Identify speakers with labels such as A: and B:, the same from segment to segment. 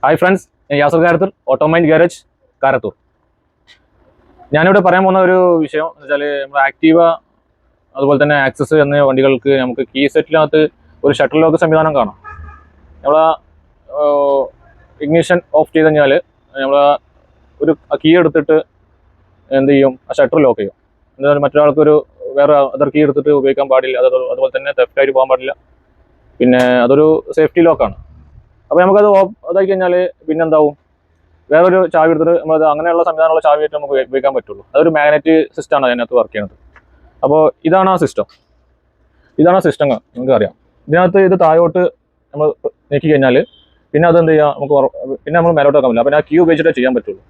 A: Hi friends, ഞാൻ Yasar Karathur, ഓട്ടോമൈൻഡ് garage Karathur. ഞാനിവിടെ പറയാൻ പോകുന്ന ഒരു വിഷയം എന്ന് വെച്ചാൽ നമ്മുടെ ആക്റ്റീവ അതുപോലെ തന്നെ ആക്സസ് എന്ന വണ്ടികൾക്ക് നമുക്ക് കീ സെറ്റിനകത്ത് ഒരു ഷട്ടർ ലോക്ക് സംവിധാനം കാണാം. നമ്മൾ ഇഗ്നിഷൻ ഓഫ് ചെയ്ത് കഴിഞ്ഞാൽ നമ്മൾ ഒരു കീ എടുത്തിട്ട് എന്ത് ചെയ്യും, ആ ഷട്ടർ ലോക്ക് ചെയ്യും. എന്നാൽ മറ്റൊരാൾക്കൊരു വേറെ അതർ കീ എടുത്തിട്ട് ഉപയോഗിക്കാൻ പാടില്ല. അതുപോലെ തന്നെ തെഫ്റ്റായിട്ട് പോകാൻ പാടില്ല. പിന്നെ അതൊരു സേഫ്റ്റി ലോക്കാണ്. അപ്പോൾ നമുക്കത് ഇതാക്കി കഴിഞ്ഞാൽ പിന്നെ എന്താവും, വേറൊരു ചാവി എടുത്തിട്ട് നമ്മളത് അങ്ങനെയുള്ള സംവിധാനമുള്ള ചാവിയായിട്ട് നമുക്ക് ഉപയോഗിക്കാൻ പറ്റുള്ളൂ. അതൊരു മാഗ്നറ്റ് സിസ്റ്റമാണ് അതിനകത്ത് വർക്ക് ചെയ്യുന്നത്. അപ്പോൾ ഇതാണ് ആ സിസ്റ്റം. നിങ്ങൾക്ക് അറിയാം. ഇതിനകത്ത് ഇത് താഴോട്ട് നമ്മൾ നീക്കി കഴിഞ്ഞാൽ പിന്നെ അത് എന്ത് ചെയ്യുക, നമുക്ക് പിന്നെ നമ്മൾ മേലോട്ട് വെക്കാൻ പറ്റില്ല. അപ്പോൾ ആ കീ ഉപയോഗിച്ചിട്ടേ ചെയ്യാൻ പറ്റുള്ളൂ.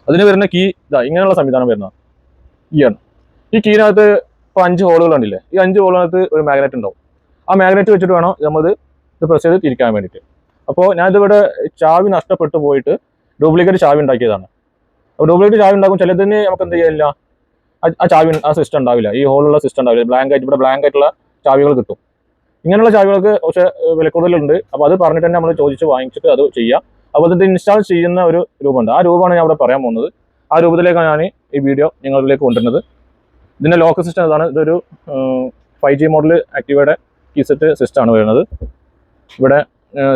A: അതിന് വരുന്ന കീ ഇങ്ങനെയുള്ള സംവിധാനം വരുന്ന കീയാണ്. ഈ കീനകത്ത് ഇപ്പോൾ 5 ഹോളുകൾ ഉണ്ടല്ലേ, ഈ 5 ഹോളിനകത്ത് ഒരു മാഗ്നറ്റ് ഉണ്ടാവും. ആ മാഗ്നറ്റ് വെച്ചിട്ട് വേണം നമ്മളിത് പ്രസ് ചെയ്ത് തിരിക്കാൻ വേണ്ടിയിട്ട്. അപ്പോൾ ഞാനിതിവിടെ ചാവി നഷ്ടപ്പെട്ടു പോയിട്ട് ഡ്യൂപ്ലിക്കേറ്റ് ചാവി ഉണ്ടാക്കിയതാണ്. അപ്പോൾ ഡ്യൂപ്ലിക്കേറ്റ് ചാവി ഉണ്ടാക്കും, ചിലതിന് നമുക്ക് എന്ത് ചെയ്യില്ല, ആ സിസ്റ്റം ഉണ്ടാവില്ല, ഈ ഹോളുള്ള സിസ്റ്റം ഉണ്ടാവില്ല. ഇവിടെ ബ്ലാങ്ക് ആയിട്ടുള്ള ചാവികൾ കിട്ടും. ഇങ്ങനെയുള്ള ചാവികൾക്ക് പക്ഷേ വില കൂടുതലുണ്ട്. അപ്പോൾ അത് പറഞ്ഞിട്ട് തന്നെ നമ്മൾ ചോദിച്ച് വാങ്ങിച്ചിട്ട് അത് ചെയ്യാം. അപ്പോൾ ഇത് ഇൻസ്റ്റാൾ ചെയ്യുന്ന ഒരു രൂപമുണ്ട്. ആ രൂപമാണ് ഞാൻ ഇവിടെ പറയാൻ പോകുന്നത്. ആ രൂപത്തിലേക്കാണ് ഞാൻ ഈ വീഡിയോ നിങ്ങളിലേക്ക് കൊണ്ടുവരുന്നത്. ഇതിൻ്റെ ലോക്ക് സിസ്റ്റം ഇതാണ്. ഇതൊരു 5G മോഡൽ ആക്റ്റീവയുടെ കീ സെറ്റ് സിസ്റ്റമാണ് വരുന്നത്. ഇവിടെ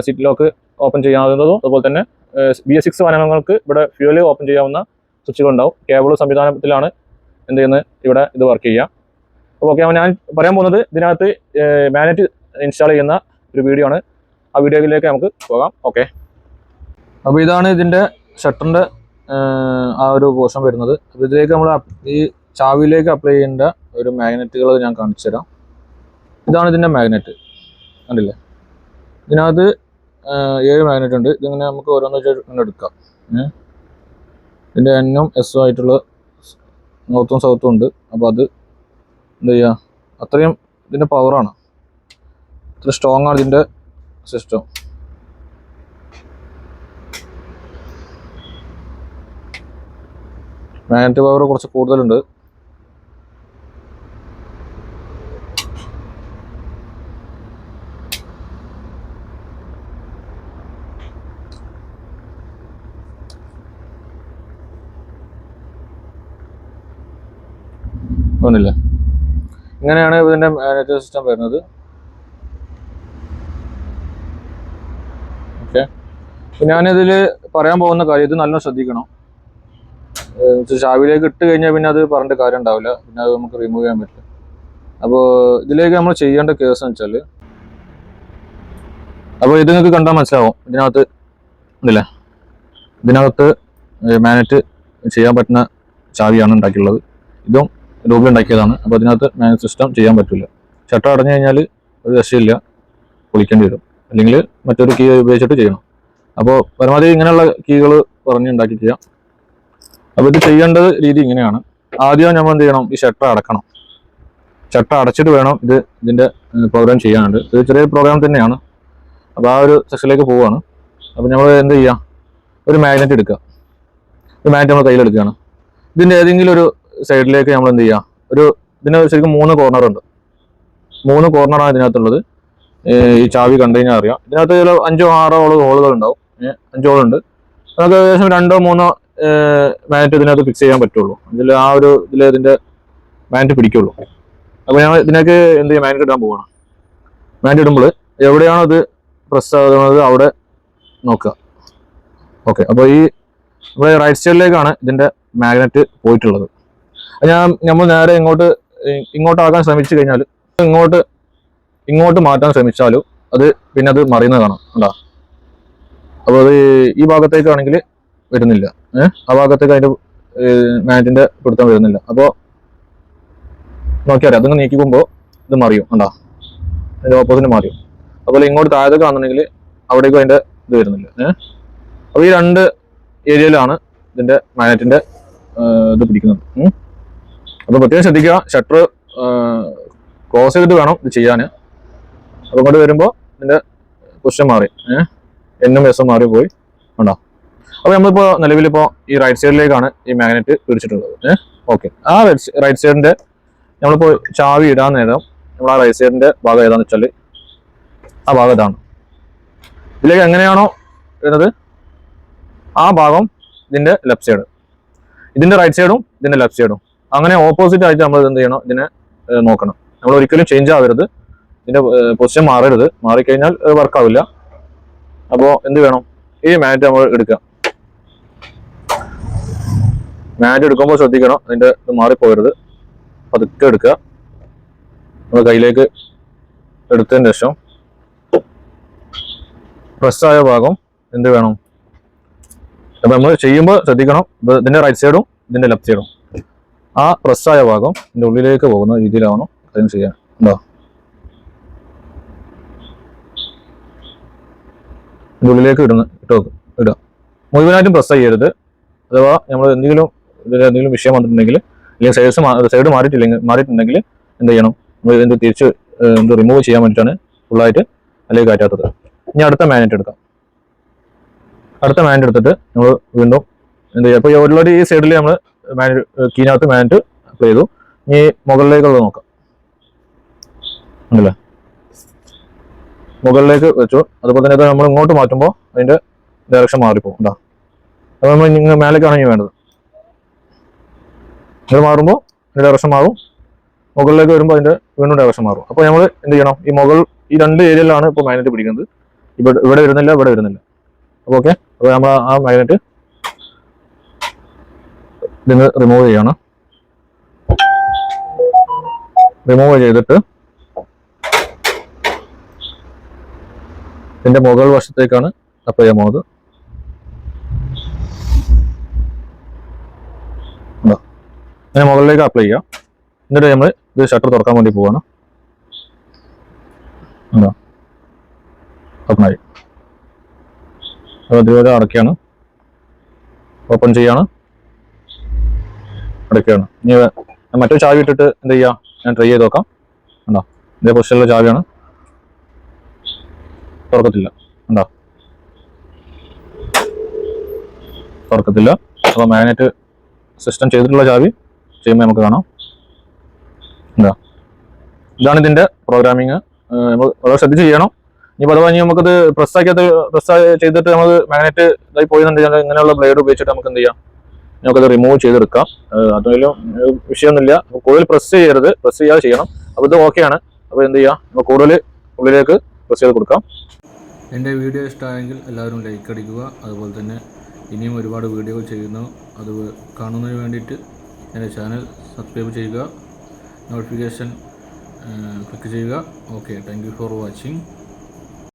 A: സീറ്റ് ലോക്ക് ഓപ്പൺ ചെയ്യാവുന്നതും അതുപോലെ തന്നെ BS6 വാഹനങ്ങൾക്ക് ഇവിടെ ഫ്യൂവൽ ഓപ്പൺ ചെയ്യാവുന്ന സ്വിച്ചുകൾ ഉണ്ടാവും. കേബിൾ സംവിധാനത്തിലാണ് എന്ത് ചെയ്യുന്നത്, ഇവിടെ ഇത് വർക്ക് ചെയ്യുക. അപ്പോൾ ഓക്കെ, ഞാൻ പറയാൻ പോകുന്നത് ഇതിനകത്ത് മാഗ്നറ്റ് ഇൻസ്റ്റാൾ ചെയ്യുന്ന ഒരു വീഡിയോ ആണ്. ആ വീഡിയോയിലേക്ക് നമുക്ക് പോകാം. ഓക്കെ, അപ്പോൾ ഇതാണ് ഇതിൻ്റെ ഷട്ടറിൻ്റെ ആ ഒരു പോർഷൻ വരുന്നത്. അപ്പോൾ ഇതിലേക്ക് നമ്മൾ ഈ ചാവിയിലേക്ക് അപ്ലൈ ചെയ്യേണ്ട ഒരു മാഗ്നറ്റുകൾ ഞാൻ കാണിച്ചു തരാം. ഇതാണ് ഇതിൻ്റെ മാഗ്നറ്റ്, കണ്ടില്ലേ? ഇതിനകത്ത് 7 മാഗ്നറ്റ് ഉണ്ട്. ഇതിങ്ങനെ നമുക്ക് ഓരോന്ന് വെച്ചാൽ ഇങ്ങനെ എടുക്കാം. ഇതിൻ്റെ N ഉം S ഉം ആയിട്ടുള്ള നോർത്തും സൗത്തും ഉണ്ട്. അപ്പോൾ അത് എന്താ ചെയ്യുക, അത്രയും ഇതിൻ്റെ പവറാണ്, അത്ര സ്ട്രോങ് ആണ് ഇതിൻ്റെ സിസ്റ്റം. മാഗ്നറ്റ് പവർ കുറച്ച് കൂടുതലുണ്ട്. ഒന്നില്ല, ഇങ്ങനെയാണ് ഇതിൻ്റെ മാഗ്നറ്റ് സിസ്റ്റം വരുന്നത്. ഓക്കെ, ഞാനിതിൽ പറയാൻ പോകുന്ന കാര്യം, ഇത് നല്ല ശ്രദ്ധിക്കണം. ചാവിയിലേക്ക് ഇട്ട് കഴിഞ്ഞാൽ പിന്നെ അത് പറഞ്ഞിട്ട് കാര്യം ഉണ്ടാവില്ല, പിന്നെ അത് നമുക്ക് റിമൂവ് ചെയ്യാൻ പറ്റില്ല. അപ്പോൾ ഇതിലേക്ക് നമ്മൾ ചെയ്യേണ്ട കേസ് എന്ന് വെച്ചാൽ, അപ്പോൾ ഇത് നിങ്ങൾക്ക് കണ്ടാൽ മനസ്സിലാവും. ഇതിനകത്ത് മാഗ്നറ്റ് ചെയ്യാൻ പറ്റുന്ന ചാവിയാണ് ഉണ്ടാക്കിയുള്ളത്. ഇതും രൂപ ഉണ്ടാക്കിയതാണ്. അപ്പോൾ അതിനകത്ത് മാഗ്നറ്റ് സിസ്റ്റം ചെയ്യാൻ പറ്റില്ല. ഷട്ടർ അടഞ്ഞു കഴിഞ്ഞാൽ ഒരു രക്ഷയില്ല, പൊളിക്കേണ്ടി വരും. അല്ലെങ്കിൽ മറ്റൊരു കീ ഉപയോഗിച്ചിട്ട് ചെയ്യണം. അപ്പോൾ പരമാവധി ഇങ്ങനെയുള്ള കീകൾ പറഞ്ഞുണ്ടാക്കി ചെയ്യാം. അപ്പോൾ ഇത് ചെയ്യേണ്ടത് രീതി ഇങ്ങനെയാണ്. ആദ്യം നമ്മൾ എന്ത് ചെയ്യണം, ഈ ഷട്ടർ അടക്കണം. ഷട്ടർ അടച്ചിട്ട് വേണം ഇതിൻ്റെ പ്രോഗ്രാം ചെയ്യാനുണ്ട്. ഇത് ചെറിയ പ്രോഗ്രാം തന്നെയാണ്. അപ്പോൾ ആ ഒരു സെക്ഷനിലേക്ക് പോവുകയാണ്. അപ്പോൾ നമ്മൾ എന്ത് ചെയ്യുക, ഒരു മാഗ്നറ്റ് എടുക്കുക. ഒരു മാഗ്നറ്റ് നമ്മൾ കയ്യിലെടുക്കുകയാണ്. ഇതിൻ്റെ ഏതെങ്കിലും ഒരു സൈഡിലേക്ക് നമ്മൾ എന്ത് ചെയ്യുക, ഇതിന് ശരിക്കും 3 കോർണർ ഉണ്ട്. 3 കോർണറാണ് ഇതിനകത്തുള്ളത്. ഈ ചാവി കണ്ടു കഴിഞ്ഞാൽ അറിയാം. ഇതിനകത്ത് 5 or 6 ഹോളുകൾ ഉണ്ടാവും. 5 ഹോളുണ്ട്. നമുക്ക് ഏകദേശം 2 or 3 മാഗ്നറ്റ് ഇതിനകത്ത് ഫിക്സ് ചെയ്യാൻ പറ്റുള്ളൂ. ഇതിൻ്റെ മാഗ്നറ്റ് പിടിക്കുള്ളൂ. അപ്പോൾ ഞാൻ ഇതിനൊക്കെ എന്ത് ചെയ്യുക, മാഗ്നറ്റ് ഇടാൻ പോവുകയാണ്. മാഗ്നറ്റ് ഇടുമ്പോൾ എവിടെയാണോ ഇത് പ്രസ് ആകുന്നത് അവിടെ നോക്കുക. ഓക്കെ, അപ്പോൾ നമ്മുടെ റൈറ്റ് സൈഡിലേക്കാണ് ഇതിൻ്റെ മാഗ്നറ്റ് പോയിട്ടുള്ളത്. നമ്മൾ നേരെ ഇങ്ങോട്ടാക്കാൻ ശ്രമിച്ചു കഴിഞ്ഞാൽ, ഇങ്ങോട്ട് മാറ്റാൻ ശ്രമിച്ചാലും പിന്നെ അത് മറിയുന്നത് കാണാം. കണ്ടോ? അപ്പോൾ അത് ഈ ഭാഗത്തേക്കാണെങ്കിൽ വരുന്നില്ല, ആ ഭാഗത്തേക്ക് അതിൻ്റെ മാഗ്നറ്റിൻ്റെ പിടുത്തം വരുന്നില്ല. അപ്പോൾ നോക്കിയാൽ അതിങ്ങനെ നീക്കുമ്പോൾ ഇത് മറിയും. കണ്ടോ? അതിൻ്റെ ഓപ്പോസിറ്റ് മറിയും. അതുപോലെ ഇങ്ങോട്ട് താഴത്തേക്ക് ആണെന്നുണ്ടെങ്കിൽ അവിടേക്കും അതിൻ്റെ ഇത് വരുന്നില്ല. അപ്പോൾ ഈ 2 ഏരിയയിലാണ് ഇതിൻ്റെ മാഗ്നറ്റിൻ്റെ ഇത് പിടിക്കുന്നത്. അപ്പോൾ പ്രത്യേകം ശ്രദ്ധിക്കുക, ഷട്ടർ ക്ലോസ് ചെയ്തിട്ട് വേണം ഇത് ചെയ്യാൻ. അപ്പോൾ ഇങ്ങോട്ട് വരുമ്പോൾ ഇതിൻ്റെ പൊസിഷൻ മാറി, N ഉം S ഉം മാറി പോയി. ഉണ്ടോ? അപ്പോൾ നമ്മളിപ്പോൾ നിലവിലിപ്പോൾ ഈ റൈറ്റ് സൈഡിലേക്കാണ് ഈ മാഗ്നറ്റ് പിടിച്ചിട്ടുള്ളത്. ഓക്കെ, ആ റൈറ്റ് സൈഡിൻ്റെ നമ്മളിപ്പോൾ ചാവി ഇടാൻ നേരം നമ്മൾ ആ റൈറ്റ് സൈഡിൻ്റെ ഭാഗം ഏതാണെന്ന് വെച്ചാൽ ആ ഭാഗം ഇതാണ്. ഇതിലേക്ക് എങ്ങനെയാണോ വരുന്നത് ആ ഭാഗം ഇതിന്റെ ലെഫ്റ്റ് സൈഡ്, ഇതിന്റെ റൈറ്റ് സൈഡും ഇതിന്റെ ലെഫ്റ്റ് സൈഡും അങ്ങനെ ഓപ്പോസിറ്റ് ആയിട്ട് നമ്മൾ എന്ത് ചെയ്യണം, ഇതിനെ നോക്കണം. നമ്മൾ ഒരിക്കലും ചേഞ്ച് ആവരുത്, ഇതിന്റെ പൊസിഷൻ മാറരുത്. മാറിക്കഴിഞ്ഞാൽ വർക്ക് ആവില്ല. അപ്പോൾ എന്ത് വേണം, ഈ മാറ്റ് നമ്മൾ എടുക്കുക. മാറ്റ് എടുക്കുമ്പോൾ ശ്രദ്ധിക്കണം, അതിന്റെ ഇത് മാറിപ്പോകരുത്. പതുക്കെ എടുക്കുക. നമ്മൾ കയ്യിലേക്ക് എടുത്തതിന് ശേഷം പ്രസ്സായ ഭാഗം എന്ത് വേണം, അപ്പൊ നമ്മൾ ചെയ്യുമ്പോൾ ശ്രദ്ധിക്കണം, ഇതിന്റെ റൈറ്റ് സൈഡും ഇതിന്റെ ലെഫ്റ്റ് സൈഡും ആ പ്രസ്സായ ഭാഗം ഇതിന്റെ ഉള്ളിലേക്ക് പോകുന്ന രീതിയിലാവണം അതിന് ചെയ്യാൻ. ഉണ്ടോ, ഇതിന്റെ ഉള്ളിലേക്ക് ഇടുക. മുഴുവനായിട്ടും പ്രസ് ചെയ്യരുത്. അഥവാ നമ്മൾ എന്തെങ്കിലും വിഷയം വന്നിട്ടുണ്ടെങ്കിൽ, അല്ലെങ്കിൽ സൈഡ് മാറിയിട്ടുണ്ടെങ്കിൽ എന്ത് ചെയ്യണം, ഇതിന്റെ തിരിച്ച് റിമൂവ് ചെയ്യാൻ വേണ്ടിയിട്ടാണ് ഫുള്ളായിട്ട് അല്ലെങ്കിൽ കയറ്റാത്തത്. ഇനി അടുത്ത മാഗ്നറ്റ് എടുക്കാം. അടുത്ത മാഗ്നറ്റ് എടുത്തിട്ട് നമ്മൾ വീണ്ടും എന്ത് ചെയ്യുക, ഇപ്പോൾ ഓൾറെഡി ഈ സൈഡിൽ നമ്മൾ കീനകത്ത് മാഗ്നറ്റ് അപ്ലൈ ചെയ്തു. ഇനി മുകളിലേക്കുള്ളത് നോക്കാം. ഉണ്ടല്ലേ, മുകളിലേക്ക് വെച്ചു. അതുപോലെ തന്നെ നമ്മൾ ഇങ്ങോട്ട് മാറ്റുമ്പോൾ അതിന്റെ ഡയറക്ഷൻ മാറിപ്പോകും. ഉണ്ടാ, അപ്പോൾ നമ്മൾ ഇങ്ങനെ മേലേക്കാണ് ഇനി വേണ്ടത്. ഇത് മാറുമ്പോൾ അതിന്റെ ഡയറക്ഷൻ മാറും, മുകളിലേക്ക് വരുമ്പോൾ അതിന്റെ വീണ്ടും ഡയറക്ഷൻ മാറും. അപ്പോൾ നമ്മൾ എന്ത് ചെയ്യണം, ഈ രണ്ട് ഏരിയയിലാണ് ഇപ്പോൾ മാഗ്നറ്റ് പിടിക്കുന്നത്. ഇവിടെ വരുന്നില്ല, ഇവിടെ വരുന്നില്ല. അപ്പോൾ ഓക്കെ, അപ്പോൾ നമ്മൾ ആ മാഗ്നറ്റ് ഇതിന് റിമൂവ് ചെയ്യണം. റിമൂവ് ചെയ്തിട്ട് ഇതിന്റെ മുകൾ വശത്തേക്കാണ് അപ്ലൈ ചെയ്യാൻ പോകുന്നത്. അങ്ങനെ മുകളിലേക്ക് അപ്ലൈ ചെയ്യാം. എന്നിട്ട് നമ്മൾ ഇത് ഷട്ടർ തുറക്കാൻ വേണ്ടി പോവാണ്. ഓപ്പണായി. അതുപോലെ അടയ്ക്കുകയാണ്, ഓപ്പൺ ചെയ്യാണ്, അടയ്ക്കുകയാണ്. ഇനി മറ്റൊരു ചാവി ഇട്ടിട്ട് എന്ത് ചെയ്യാം, ഞാൻ ട്രൈ ചെയ്ത് നോക്കാം. ഉണ്ടോ, ഇതേ പൊസിഷനിലുള്ള ചാവിയാണ്, തുറക്കത്തില്ല. ഉണ്ടോ, തുറക്കത്തില്ല. അപ്പോൾ മാഗ്നറ്റ് സിസ്റ്റം ചെയ്തിട്ടുള്ള ചാവി ചെയ്യുമ്പോൾ നമുക്ക് കാണാം. എന്താ, ഇതാണ് ഇതിന്റെ പ്രോഗ്രാമിങ്. നമ്മൾ വളരെ ശ്രദ്ധിച്ച് ചെയ്യണം. ഇനി അഥവാ നമുക്കത് പ്രസ് ചെയ്തിട്ട് നമ്മൾ മാഗ്നറ്റ് ഇതായി പോയെന്നുണ്ടെങ്കിൽ ഇങ്ങനെയുള്ള ബ്ലേഡ് ഉപയോഗിച്ചിട്ട് നമുക്ക് എന്ത് ചെയ്യാം, നമുക്കത് റിമൂവ് ചെയ്തെടുക്കാം. അതിലും വിഷയമൊന്നുമില്ല. കൂടുതൽ പ്രസ് ചെയ്യരുത്, പ്രസ് ചെയ്യാതെ ചെയ്യണം. അപ്പോൾ ഇത് ഓക്കെയാണ്. അപ്പോൾ എന്ത് ചെയ്യാം, നമുക്ക് കൂടുതൽ ഉള്ളിലേക്ക് പ്രസ് ചെയ്ത് കൊടുക്കാം.
B: എൻ്റെ വീഡിയോ ഇഷ്ടമായെങ്കിൽ എല്ലാവരും ലൈക്ക് അടിക്കുക. അതുപോലെ തന്നെ ഇനിയും ഒരുപാട് വീഡിയോകൾ ചെയ്യുന്നു, അത് കാണുന്നതിന് വേണ്ടിയിട്ട് എൻ്റെ ചാനൽ സബ്സ്ക്രൈബ് ചെയ്യുക, നോട്ടിഫിക്കേഷൻ ക്ലിക്ക് ചെയ്യുക. Okay, thank you for watching.